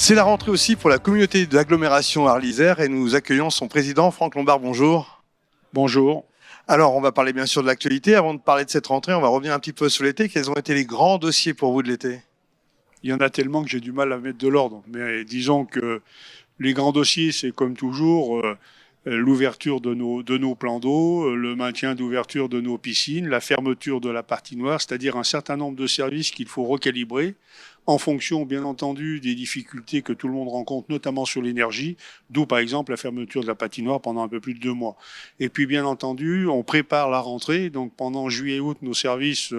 C'est la rentrée aussi pour la communauté d'agglomération Arles-Isère et nous accueillons son président Franck Lombard. Bonjour. Bonjour. Alors, on va parler bien sûr de l'actualité. Avant de parler de cette rentrée, on va revenir un petit peu sur l'été. Quels ont été les grands dossiers pour vous de l'été ? Il y en a tellement que j'ai du mal à mettre de l'ordre. Mais disons que les grands dossiers, c'est comme toujours l'ouverture de nos plans d'eau, le maintien d'ouverture de nos piscines, la fermeture de la patinoire, c'est-à-dire un certain nombre de services qu'il faut recalibrer en fonction, bien entendu, des difficultés que tout le monde rencontre, notamment sur l'énergie, d'où, par exemple, la fermeture de la patinoire pendant un peu plus de 2 mois. Et puis, bien entendu, on prépare la rentrée. Donc, pendant juillet et août, nos services,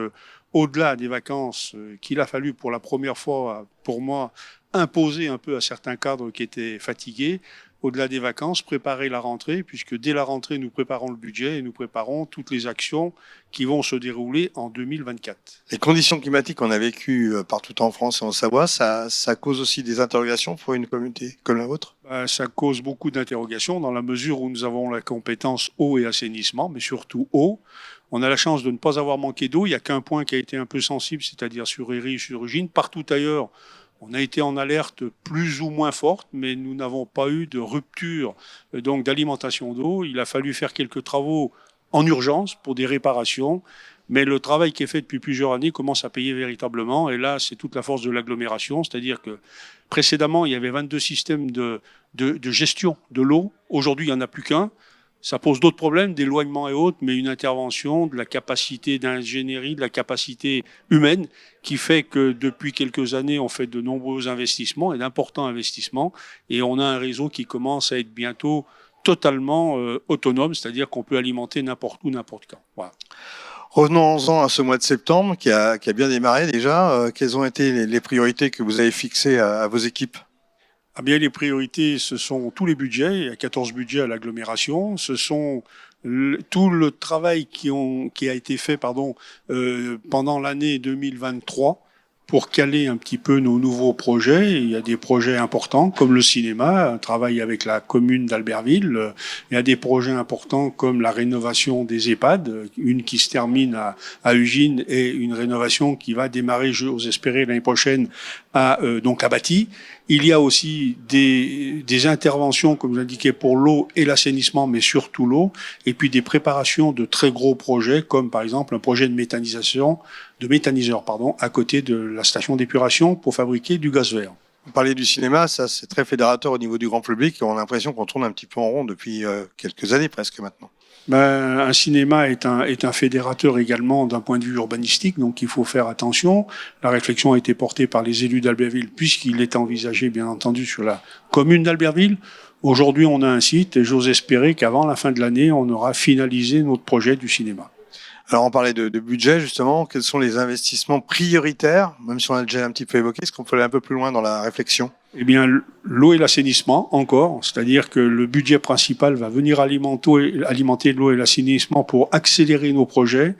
au-delà des vacances, qu'il a fallu pour la première fois, pour moi, imposer un peu à certains cadres qui étaient fatigués, au-delà des vacances, préparer la rentrée, puisque dès la rentrée, nous préparons le budget et nous préparons toutes les actions qui vont se dérouler en 2024. Les conditions climatiques qu'on a vécues partout en France et en Savoie, ça cause aussi des interrogations pour une communauté comme la vôtre ? Ça cause beaucoup d'interrogations dans la mesure où nous avons la compétence eau et assainissement, mais surtout eau. On a la chance de ne pas avoir manqué d'eau. Il n'y a qu'un point qui a été un peu sensible, c'est-à-dire sur Héry, sur Ugine. Partout ailleurs, on a été en alerte plus ou moins forte, mais nous n'avons pas eu de rupture donc d'alimentation d'eau. Il a fallu faire quelques travaux en urgence pour des réparations, mais le travail qui est fait depuis plusieurs années commence à payer véritablement. Et là, c'est toute la force de l'agglomération, c'est-à-dire que précédemment, il y avait 22 systèmes de gestion de l'eau. Aujourd'hui, il n'y en a plus qu'un. Ça pose d'autres problèmes d'éloignement et autres, mais une intervention, de la capacité d'ingénierie, de la capacité humaine, qui fait que depuis quelques années, on fait de nombreux investissements et d'importants investissements, et on a un réseau qui commence à être bientôt totalement autonome, c'est-à-dire qu'on peut alimenter n'importe où, n'importe quand. Voilà. Revenons-en à ce mois de septembre qui a bien démarré déjà. Quelles ont été les priorités que vous avez fixées à vos équipes ? Ah bien, les priorités, ce sont tous les budgets. Il y a 14 budgets à l'agglomération. Ce sont tout le travail qui a été fait pendant l'année 2023 pour caler un petit peu nos nouveaux projets. Il y a des projets importants comme le cinéma, un travail avec la commune d'Albertville. Il y a des projets importants comme la rénovation des EHPAD, une qui se termine à Ugine et une rénovation qui va démarrer, j'ose espérer, l'année prochaine à Bâti. Il y a aussi des interventions, comme je l'indiquais, pour l'eau et l'assainissement, mais surtout l'eau, et puis des préparations de très gros projets, comme par exemple un projet de méthaniseur, à côté de la station d'épuration pour fabriquer du gaz vert. Vous parlez du cinéma, ça c'est très fédérateur au niveau du grand public, et on a l'impression qu'on tourne un petit peu en rond depuis quelques années presque maintenant. Un cinéma est un fédérateur également d'un point de vue urbanistique, donc il faut faire attention. La réflexion a été portée par les élus d'Albertville, puisqu'il est envisagé, bien entendu, sur la commune d'Albertville. Aujourd'hui, on a un site et j'ose espérer qu'avant la fin de l'année, on aura finalisé notre projet du cinéma. Alors, on parlait de budget, justement. Quels sont les investissements prioritaires, même si on a déjà un petit peu évoqué, est-ce qu'on peut aller un peu plus loin dans la réflexion ? Eh bien, l'eau et l'assainissement, encore. C'est-à-dire que le budget principal va venir alimenter l'eau et l'assainissement pour accélérer nos projets.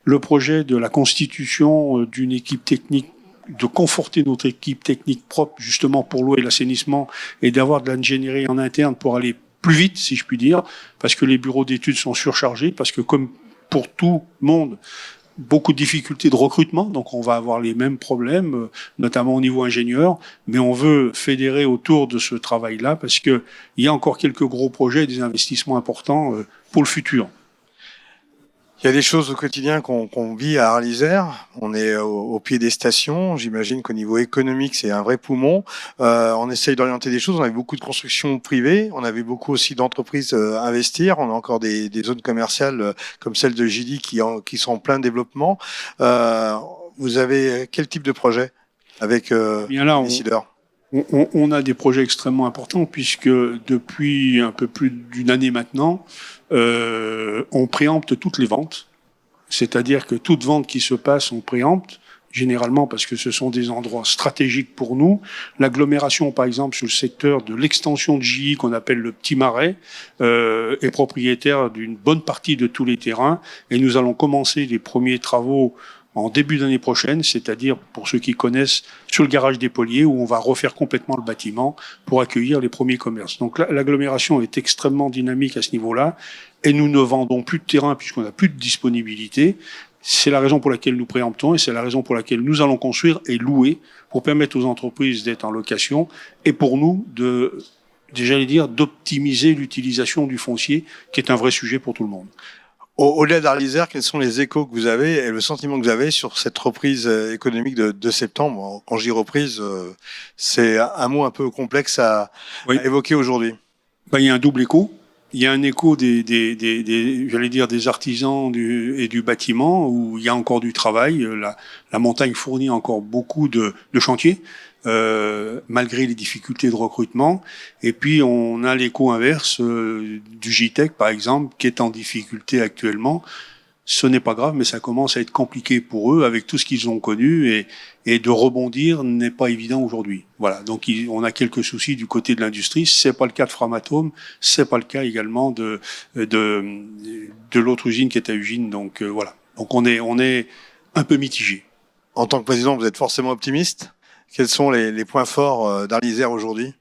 Le projet de la constitution d'une équipe technique, de conforter notre équipe technique propre, justement, pour l'eau et l'assainissement, et d'avoir de l'ingénierie en interne pour aller plus vite, si je puis dire, parce que les bureaux d'études sont surchargés, parce que comme pour tout le monde, beaucoup de difficultés de recrutement, donc on va avoir les mêmes problèmes, notamment au niveau ingénieur, mais on veut fédérer autour de ce travail-là parce qu'il y a encore quelques gros projets et des investissements importants pour le futur. Il y a des choses au quotidien qu'on vit à Arles-Isère. On est au pied des stations. J'imagine qu'au niveau économique, c'est un vrai poumon. On essaye d'orienter des choses. On avait beaucoup de constructions privées. On avait beaucoup aussi d'entreprises à investir. On a encore des zones commerciales comme celle de Gilly qui sont en plein développement. Vous avez quel type de projet avec les décideurs ? On a des projets extrêmement importants puisque depuis un peu plus d'une année maintenant, on préempte toutes les ventes. C'est-à-dire que toute vente qui se passe, on préempte, généralement parce que ce sont des endroits stratégiques pour nous. L'agglomération, par exemple, sur le secteur de l'extension de Gilly, qu'on appelle le Petit Marais, est propriétaire d'une bonne partie de tous les terrains. Et nous allons commencer les premiers travaux en début d'année prochaine, c'est-à-dire, pour ceux qui connaissent, sur le garage des Poliers, où on va refaire complètement le bâtiment pour accueillir les premiers commerces. Donc l'agglomération est extrêmement dynamique à ce niveau-là, et nous ne vendons plus de terrain puisqu'on n'a plus de disponibilité, C'est la raison pour laquelle nous préemptons et c'est la raison pour laquelle nous allons construire et louer pour permettre aux entreprises d'être en location et pour nous d'optimiser l'utilisation du foncier, qui est un vrai sujet pour tout le monde. Au-delà d'Arlisère, quels sont les échos que vous avez et le sentiment que vous avez sur cette reprise économique de septembre? Quand je dis reprise, c'est un mot un peu complexe à évoquer aujourd'hui. Il y a un double écho. Il y a un écho des artisans et du bâtiment où il y a encore du travail. La montagne fournit encore beaucoup de chantiers, malgré les difficultés de recrutement. Et puis, on a l'écho inverse du GITEC, par exemple, qui est en difficulté actuellement. Ce n'est pas grave, mais ça commence à être compliqué pour eux avec tout ce qu'ils ont connu et de rebondir n'est pas évident aujourd'hui. Voilà. Donc, on a quelques soucis du côté de l'industrie. C'est pas le cas de Framatome. C'est pas le cas également de l'autre usine qui est à Ugine. Donc, voilà. Donc, on est un peu mitigé. En tant que président, vous êtes forcément optimiste. Quels sont les points forts d'Arlisère aujourd'hui?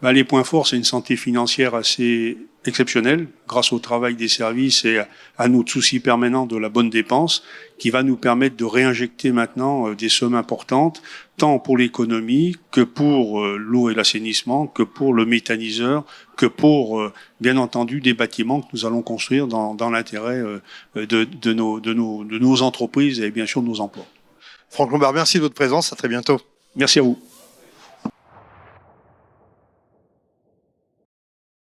Les points forts, c'est une santé financière assez exceptionnelle, grâce au travail des services et à notre souci permanent de la bonne dépense, qui va nous permettre de réinjecter maintenant des sommes importantes, tant pour l'économie que pour l'eau et l'assainissement, que pour le méthaniseur, que pour, bien entendu, des bâtiments que nous allons construire dans l'intérêt de nos entreprises et bien sûr de nos emplois. Franck Lombard, merci de votre présence. À très bientôt. Merci à vous.